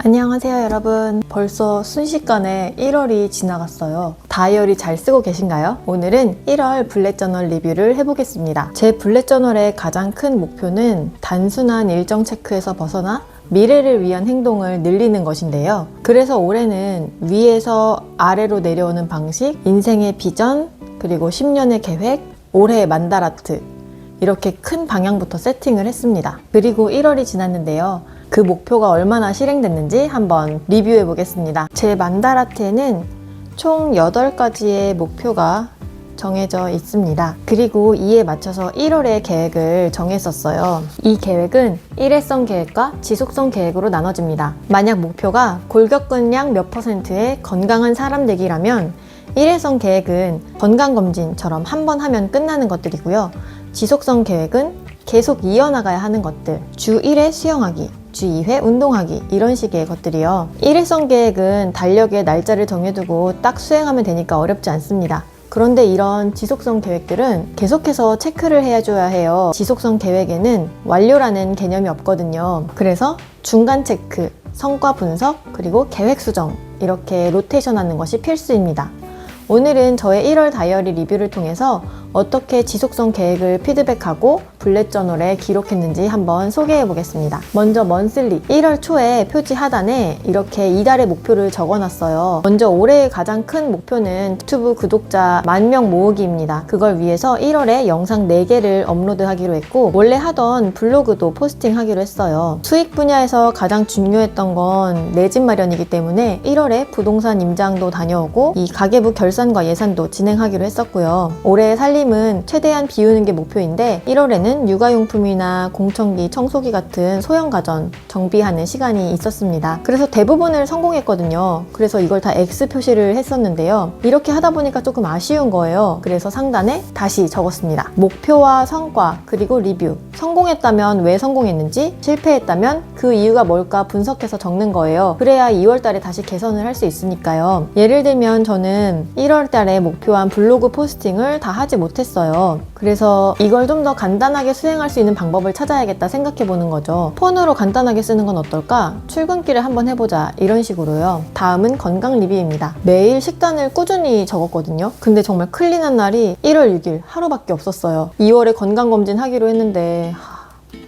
안녕하세요 여러분. 벌써 순식간에 1월이 지나갔어요. 다이어리 잘 쓰고 계신가요? 오늘은 1월 블랙저널 리뷰를 해보겠습니다. 제 블랙저널의 가장 큰 목표는 단순한 일정 체크에서 벗어나 미래를 위한 행동을 늘리는 것인데요. 그래서 올해는 위에서 아래로 내려오는 방식, 인생의 비전, 그리고 10년의 계획, 올해의 만다라트, 이렇게 큰 방향부터 세팅을 했습니다. 그리고 1월이 지났는데요. 그 목표가 얼마나 실행됐는지 한번 리뷰해 보겠습니다. 제 만다라트에는 총 8가지의 목표가 정해져 있습니다. 그리고 이에 맞춰서 1월의 계획을 정했었어요. 이 계획은 일회성 계획과 지속성 계획으로 나눠집니다. 만약 목표가 골격근량 몇 %의 건강한 사람 되기라면 일회성 계획은 건강검진처럼 한 번 하면 끝나는 것들이고요. 지속성 계획은 계속 이어나가야 하는 것들, 주 1회 수영하기, 주 2회 운동하기, 이런 식의 것들이요. 일회성 계획은 달력에 날짜를 정해두고 딱 수행하면 되니까 어렵지 않습니다. 그런데 이런 지속성 계획들은 계속해서 체크를 해줘야 해요. 지속성 계획에는 완료라는 개념이 없거든요. 그래서 중간 체크, 성과 분석, 그리고 계획 수정, 이렇게 로테이션 하는 것이 필수입니다. 오늘은 저의 1월 다이어리 리뷰를 통해서 어떻게 지속성 계획을 피드백하고 블랙저널에 기록했는지 한번 소개해 보겠습니다. 먼저 먼슬리, 1월 초에 표지 하단에 이렇게 이달의 목표를 적어놨어요. 먼저 올해의 가장 큰 목표는 유튜브 구독자 10,000명 모으기입니다. 그걸 위해서 1월에 영상 4개를 업로드하기로 했고, 원래 하던 블로그도 포스팅하기로 했어요. 수익 분야에서 가장 중요했던 건 내 집 마련이기 때문에 1월에 부동산 임장도 다녀오고 이 가계부 결산과 예산도 진행하기로 했었고요. 올해 살림은 최대한 비우는 게 목표인데 1월에는 육아용품이나 공청기, 청소기 같은 소형 가전 정비하는 시간이 있었습니다. 그래서 대부분을 성공했거든요. 그래서 이걸 다 X 표시를 했었는데요. 이렇게 하다 보니까 조금 아쉬운 거예요. 그래서 상단에 다시 적었습니다. 목표와 성과, 그리고 리뷰. 성공했다면 왜 성공했는지, 실패했다면 그 이유가 뭘까 분석해서 적는 거예요. 그래야 2월 달에 다시 개선을 할 수 있으니까요. 예를 들면 저는 1월 달에 목표한 블로그 포스팅을 다 하지 못했어요. 그래서 이걸 좀 더 간단하게 수행할 수 있는 방법을 찾아야겠다 생각해 보는 거죠. 폰으로 간단하게 쓰는 건 어떨까? 출근길에 한번 해보자, 이런 식으로요. 다음은 건강 리뷰입니다. 매일 식단을 꾸준히 적었거든요. 근데 정말 클린한 날이 1월 6일 하루밖에 없었어요. 2월에 건강검진 하기로 했는데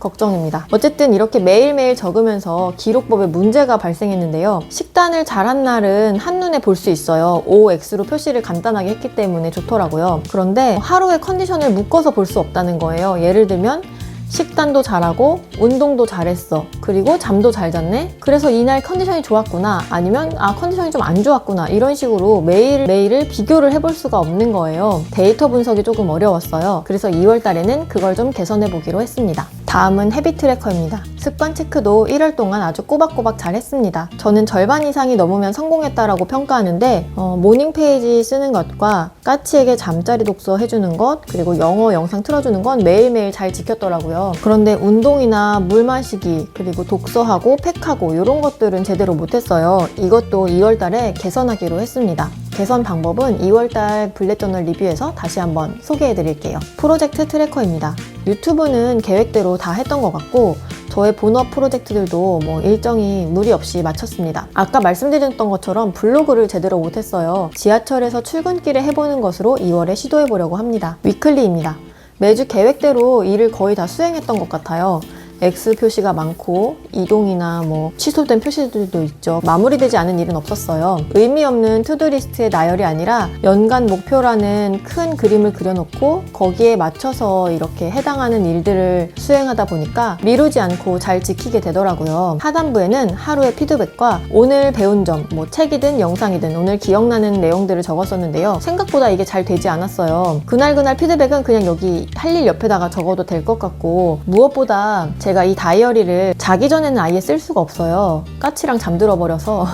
걱정입니다. 어쨌든 이렇게 매일매일 적으면서 기록법에 문제가 발생했는데요. 식단을 잘한 날은 한눈에 볼 수 있어요. OX로 표시를 간단하게 했기 때문에 좋더라고요. 그런데 하루의 컨디션을 묶어서 볼 수 없다는 거예요. 예를 들면 식단도 잘하고 운동도 잘했어, 그리고 잠도 잘 잤네, 그래서 이날 컨디션이 좋았구나, 아니면 컨디션이 좀 안 좋았구나, 이런 식으로 매일매일을 비교를 해볼 수가 없는 거예요. 데이터 분석이 조금 어려웠어요. 그래서 2월 달에는 그걸 좀 개선해 보기로 했습니다. 다음은 헤비 트래커입니다. 습관 체크도 1월 동안 아주 꼬박꼬박 잘 했습니다. 저는 절반 이상이 넘으면 성공했다라고 평가하는데 모닝 페이지 쓰는 것과 까치에게 잠자리 독서 해주는 것, 그리고 영어 영상 틀어주는 건 매일매일 잘 지켰더라고요. 그런데 운동이나 물 마시기, 그리고 독서하고 팩하고 이런 것들은 제대로 못했어요. 이것도 2월 달에 개선하기로 했습니다. 개선 방법은 2월달 블랙저널 리뷰에서 다시 한번 소개해 드릴게요. 프로젝트 트래커입니다. 유튜브는 계획대로 다 했던 것 같고 저의 본업 프로젝트들도 일정이 무리 없이 마쳤습니다. 아까 말씀드렸던 것처럼 블로그를 제대로 못했어요. 지하철에서 출근길에 해보는 것으로 2월에 시도해보려고 합니다. 위클리입니다. 매주 계획대로 일을 거의 다 수행했던 것 같아요. X 표시가 많고 이동이나 취소된 표시들도 있죠. 마무리되지 않은 일은 없었어요. 의미 없는 투두리스트의 나열이 아니라 연간 목표라는 큰 그림을 그려놓고 거기에 맞춰서 이렇게 해당하는 일들을 수행하다 보니까 미루지 않고 잘 지키게 되더라고요. 하단부에는 하루의 피드백과 오늘 배운 점, 책이든 영상이든 오늘 기억나는 내용들을 적었었는데요. 생각보다 이게 잘 되지 않았어요. 그날 피드백은 그냥 여기 할 일 옆에다가 적어도 될 것 같고, 무엇보다 제가 이 다이어리를 자기 전에는 아예 쓸 수가 없어요. 까치랑 잠들어 버려서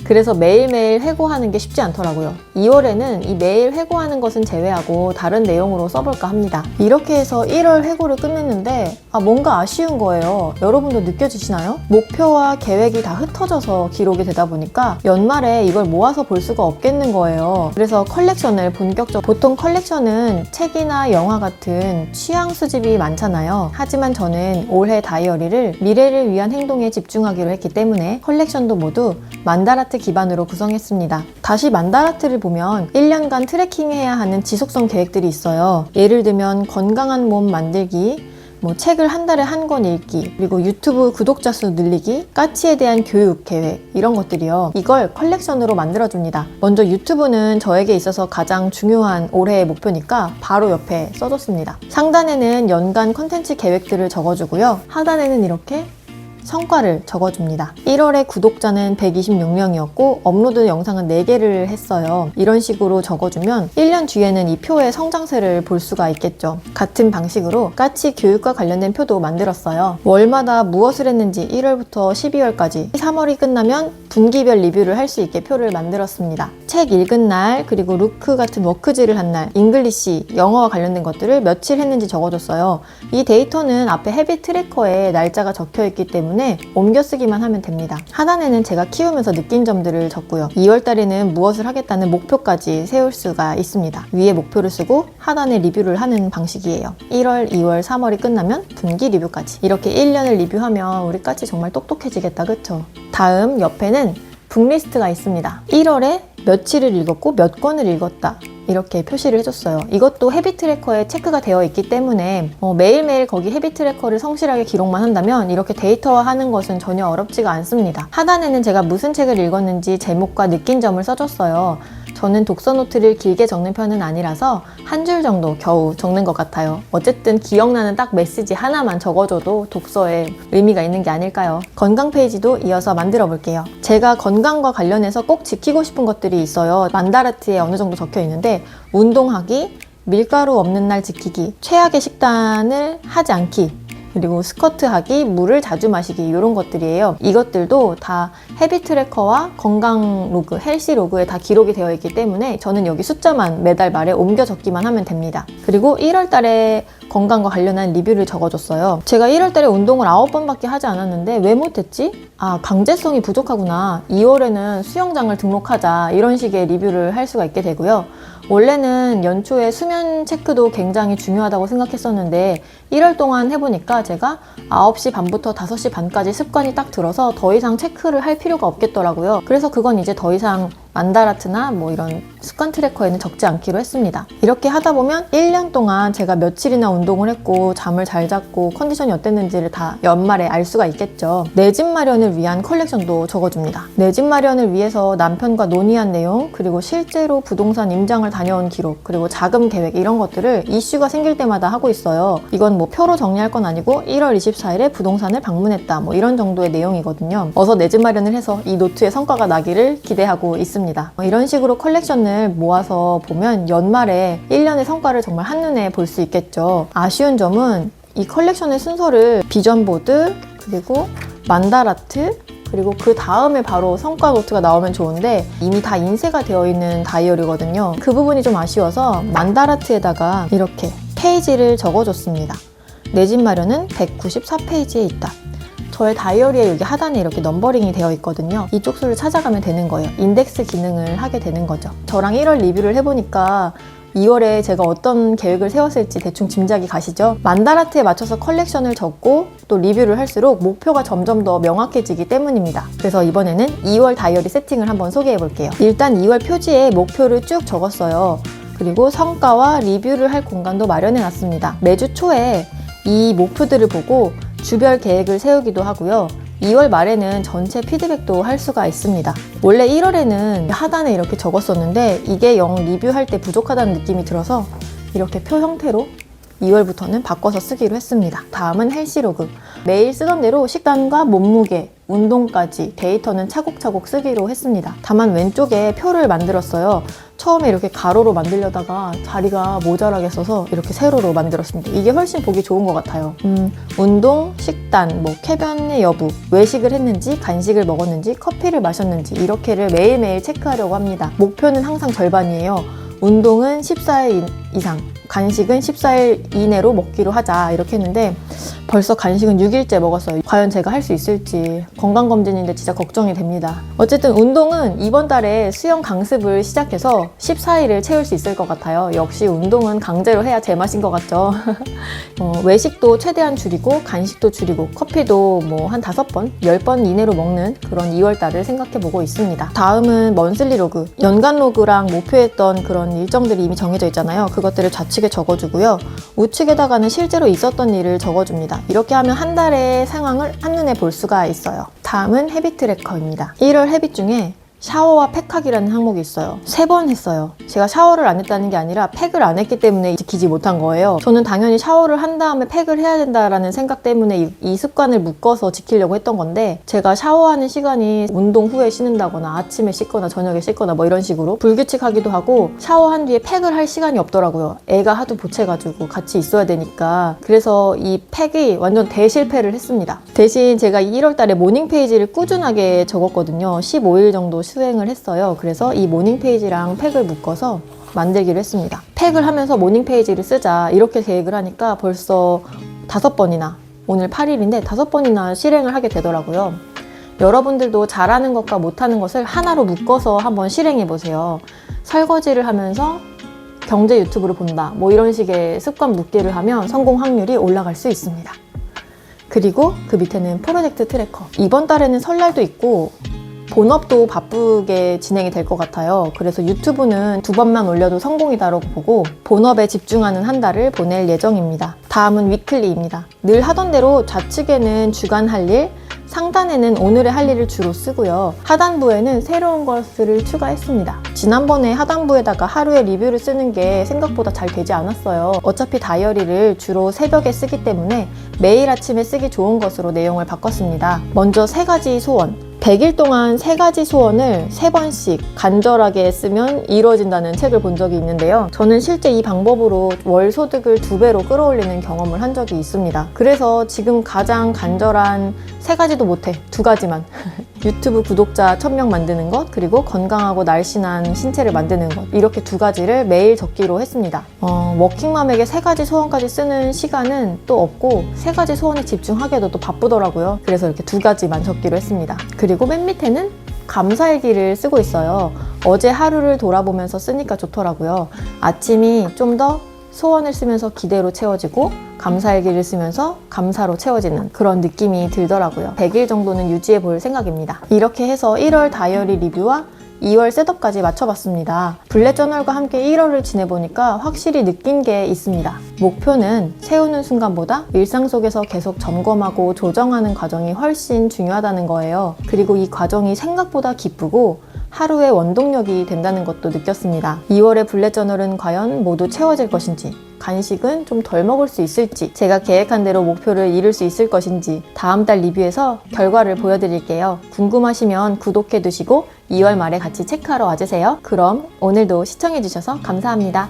그래서 매일매일 회고하는 게 쉽지 않더라고요. 2월에는 이 매일 회고하는 것은 제외하고 다른 내용으로 써볼까 합니다. 이렇게 해서 1월 회고를 끝냈는데 뭔가 아쉬운 거예요. 여러분도 느껴지시나요? 목표와 계획이 다 흩어져서 기록이 되다 보니까 연말에 이걸 모아서 볼 수가 없겠는 거예요. 그래서 컬렉션을 보통 컬렉션은 책이나 영화 같은 취향 수집이 많잖아요. 하지만 저는 올해 다이어리를 미래를 위한 행동에 집중하기로 했기 때문에 컬렉션도 모두 만다라트 기반으로 구성했습니다. 다시 만다라트를 보면 1년간 트래킹해야 하는 지속성 계획들이 있어요. 예를 들면 건강한 몸 만들기, 책을 한 달에 한 권 읽기, 그리고 유튜브 구독자 수 늘리기, 까치에 대한 교육 계획, 이런 것들이요. 이걸 컬렉션으로 만들어줍니다. 먼저 유튜브는 저에게 있어서 가장 중요한 올해의 목표니까 바로 옆에 써줬습니다. 상단에는 연간 컨텐츠 계획들을 적어주고요. 하단에는 이렇게 성과를 적어줍니다. 1월에 구독자는 126명이었고 업로드 영상은 4개를 했어요. 이런 식으로 적어주면 1년 뒤에는 이 표의 성장세를 볼 수가 있겠죠. 같은 방식으로 까치 교육과 관련된 표도 만들었어요. 월마다 무엇을 했는지 1월부터 12월까지, 3월이 끝나면 분기별 리뷰를 할 수 있게 표를 만들었습니다. 책 읽은 날, 그리고 루크 같은 워크지를 한 날, 잉글리시, 영어와 관련된 것들을 며칠 했는지 적어줬어요. 이 데이터는 앞에 헤비 트래커에 날짜가 적혀있기 때문에 옮겨 쓰기만 하면 됩니다. 하단에는 제가 키우면서 느낀 점들을 적고요. 2월달에는 무엇을 하겠다는 목표까지 세울 수가 있습니다. 위에 목표를 쓰고 하단에 리뷰를 하는 방식이에요. 1월, 2월, 3월이 끝나면 분기 리뷰까지. 이렇게 1년을 리뷰하면 우리 까치 정말 똑똑해지겠다, 그쵸? 다음 옆에는 북리스트가 있습니다. 1월에 며칠을 읽었고 몇 권을 읽었다, 이렇게 표시를 해줬어요. 이것도 헤비 트래커에 체크가 되어 있기 때문에 매일매일 거기 헤비 트래커를 성실하게 기록만 한다면 이렇게 데이터화하는 것은 전혀 어렵지가 않습니다. 하단에는 제가 무슨 책을 읽었는지 제목과 느낀 점을 써줬어요. 저는 독서 노트를 길게 적는 편은 아니라서 한 줄 정도 겨우 적는 것 같아요. 어쨌든 기억나는 딱 메시지 하나만 적어줘도 독서에 의미가 있는 게 아닐까요? 건강 페이지도 이어서 만들어 볼게요. 제가 건강과 관련해서 꼭 지키고 싶은 것들이 있어요. 만다라트에 어느 정도 적혀 있는데, 운동하기, 밀가루 없는 날 지키기, 최악의 식단을 하지 않기, 그리고 스쿼트 하기, 물을 자주 마시기, 이런 것들이에요. 이것들도 다 헤비 트래커와 건강 로그, 헬시 로그에 다 기록이 되어 있기 때문에 저는 여기 숫자만 매달 말에 옮겨 적기만 하면 됩니다. 그리고 1월 달에 건강과 관련한 리뷰를 적어줬어요. 제가 1월 달에 운동을 9번밖에 하지 않았는데 왜 못했지? 강제성이 부족하구나. 2월에는 수영장을 등록하자, 이런 식의 리뷰를 할 수가 있게 되고요. 원래는 연초에 수면 체크도 굉장히 중요하다고 생각했었는데 1월 동안 해보니까 제가 9시 반부터 5시 반까지 습관이 딱 들어서 더 이상 체크를 할 필요가 없겠더라고요. 그래서 그건 이제 더 이상 만다라트나 이런 습관 트래커에는 적지 않기로 했습니다. 이렇게 하다 보면 1년 동안 제가 며칠이나 운동을 했고 잠을 잘 잤고 컨디션이 어땠는지를 다 연말에 알 수가 있겠죠. 내 집 마련을 위한 컬렉션도 적어줍니다. 내 집 마련을 위해서 남편과 논의한 내용, 그리고 실제로 부동산 임장을 다녀온 기록, 그리고 자금 계획, 이런 것들을 이슈가 생길 때마다 하고 있어요. 이건 표로 정리할 건 아니고 1월 24일에 부동산을 방문했다, 이런 정도의 내용이거든요. 어서 내 집 마련을 해서 이 노트에 성과가 나기를 기대하고 있습니다. 이런 식으로 컬렉션을 모아서 보면 연말에 1년의 성과를 정말 한눈에 볼 수 있겠죠. 아쉬운 점은 이 컬렉션의 순서를 비전보드, 그리고 만다라트, 그리고 그 다음에 바로 성과 노트가 나오면 좋은데 이미 다 인쇄가 되어 있는 다이어리거든요. 그 부분이 좀 아쉬워서 만다라트에다가 이렇게 페이지를 적어줬습니다. 내 집 마련은 194페이지에 있다. 저의 다이어리에 여기 하단에 이렇게 넘버링이 되어 있거든요. 이쪽 수를 찾아가면 되는 거예요. 인덱스 기능을 하게 되는 거죠. 저랑 1월 리뷰를 해보니까 2월에 제가 어떤 계획을 세웠을지 대충 짐작이 가시죠? 만다라트에 맞춰서 컬렉션을 적고 또 리뷰를 할수록 목표가 점점 더 명확해지기 때문입니다. 그래서 이번에는 2월 다이어리 세팅을 한번 소개해 볼게요. 일단 2월 표지에 목표를 쭉 적었어요. 그리고 성과와 리뷰를 할 공간도 마련해 놨습니다. 매주 초에 이 목표들을 보고 주별 계획을 세우기도 하고요. 2월 말에는 전체 피드백도 할 수가 있습니다. 원래 1월에는 하단에 이렇게 적었었는데 이게 영 리뷰할 때 부족하다는 느낌이 들어서 이렇게 표 형태로 2월부터는 바꿔서 쓰기로 했습니다. 다음은 헬시로그. 매일 쓰던 대로 식단과 몸무게, 운동까지 데이터는 차곡차곡 쓰기로 했습니다. 다만 왼쪽에 표를 만들었어요. 처음에 이렇게 가로로 만들려다가 자리가 모자라게 써서 이렇게 세로로 만들었습니다. 이게 훨씬 보기 좋은 것 같아요. 운동, 식단, 쾌변의 여부, 외식을 했는지, 간식을 먹었는지, 커피를 마셨는지, 이렇게를 매일매일 체크하려고 합니다. 목표는 항상 절반이에요. 운동은 14일 이상, 간식은 14일 이내로 먹기로 하자 이렇게 했는데 벌써 간식은 6일째 먹었어요. 과연 제가 할 수 있을지 건강검진인데 진짜 걱정이 됩니다. 어쨌든 운동은 이번 달에 수영 강습을 시작해서 14일을 채울 수 있을 것 같아요. 역시 운동은 강제로 해야 제맛인 것 같죠. 외식도 최대한 줄이고 간식도 줄이고 커피도 뭐 한 5번, 10번 이내로 먹는 그런 2월달을 생각해보고 있습니다. 다음은 먼슬리 로그, 연간 로그랑 목표했던 그런 일정들이 이미 정해져 있잖아요. 그것들을 좌측에 적어주고요. 우측에다가는 실제로 있었던 일을 적어줍니다. 이렇게 하면 한 달의 상황을 한눈에 볼 수가 있어요. 다음은 헤비 트래커입니다. 1월 헤비 중에 샤워와 팩하기라는 항목이 있어요. 3번 했어요. 제가 샤워를 안 했다는 게 아니라 팩을 안 했기 때문에 지키지 못한 거예요. 저는 당연히 샤워를 한 다음에 팩을 해야 된다라는 생각 때문에 이 습관을 묶어서 지키려고 했던 건데 제가 샤워하는 시간이 운동 후에 씻는다거나 아침에 씻거나 저녁에 씻거나 뭐 이런 식으로 불규칙하기도 하고 샤워한 뒤에 팩을 할 시간이 없더라고요. 애가 하도 보채가지고 같이 있어야 되니까. 그래서 이 팩이 완전 대실패를 했습니다. 대신 제가 1월 달에 모닝 페이지를 꾸준하게 적었거든요. 15일 정도 수행을 했어요. 그래서 이 모닝 페이지랑 팩을 묶어서 만들기로 했습니다. 팩을 하면서 모닝 페이지를 쓰자 이렇게 계획을 하니까 벌써 5번이나, 오늘 8일인데 5번이나 실행을 하게 되더라고요. 여러분들도 잘하는 것과 못하는 것을 하나로 묶어서 한번 실행해 보세요. 설거지를 하면서 경제 유튜브를 본다 뭐 이런 식의 습관 묶기를 하면 성공 확률이 올라갈 수 있습니다. 그리고 그 밑에는 프로젝트 트래커. 이번 달에는 설날도 있고 본업도 바쁘게 진행이 될 것 같아요. 그래서 유튜브는 2번만 올려도 성공이다라고 보고 본업에 집중하는 한 달을 보낼 예정입니다. 다음은 위클리입니다. 늘 하던 대로 좌측에는 주간 할 일, 상단에는 오늘의 할 일을 주로 쓰고요. 하단부에는 새로운 것을 추가했습니다. 지난번에 하단부에다가 하루의 리뷰를 쓰는 게 생각보다 잘 되지 않았어요. 어차피 다이어리를 주로 새벽에 쓰기 때문에 매일 아침에 쓰기 좋은 것으로 내용을 바꿨습니다. 먼저 3가지 소원. 100일 동안 3가지 소원을 3번씩 간절하게 쓰면 이루어진다는 책을 본 적이 있는데요. 저는 실제 이 방법으로 월 소득을 2배로 끌어올리는 경험을 한 적이 있습니다. 그래서 지금 가장 간절한 3가지도 못해 2가지만 유튜브 구독자 1000명 만드는 것, 그리고 건강하고 날씬한 신체를 만드는 것, 이렇게 2가지를 매일 적기로 했습니다. 워킹맘에게 3가지 소원까지 쓰는 시간은 또 없고 3가지 소원에 집중하기에도 또 바쁘더라고요. 그래서 이렇게 2가지만 적기로 했습니다. 그리고 맨 밑에는 감사일기를 쓰고 있어요. 어제 하루를 돌아보면서 쓰니까 좋더라고요. 아침이 좀 더 소원을 쓰면서 기대로 채워지고 감사일기를 쓰면서 감사로 채워지는 그런 느낌이 들더라고요. 100일 정도는 유지해 볼 생각입니다. 이렇게 해서 1월 다이어리 리뷰와 2월 셋업까지 맞춰봤습니다. 블랙저널과 함께 1월을 지내보니까 확실히 느낀 게 있습니다. 목표는 세우는 순간보다 일상 속에서 계속 점검하고 조정하는 과정이 훨씬 중요하다는 거예요. 그리고 이 과정이 생각보다 기쁘고 하루의 원동력이 된다는 것도 느꼈습니다. 2월의 블랙저널은 과연 모두 채워질 것인지, 간식은 좀 덜 먹을 수 있을지, 제가 계획한 대로 목표를 이룰 수 있을 것인지 다음 달 리뷰에서 결과를 보여드릴게요. 궁금하시면 구독해 두시고 2월 말에 같이 체크하러 와주세요. 그럼 오늘도 시청해주셔서 감사합니다.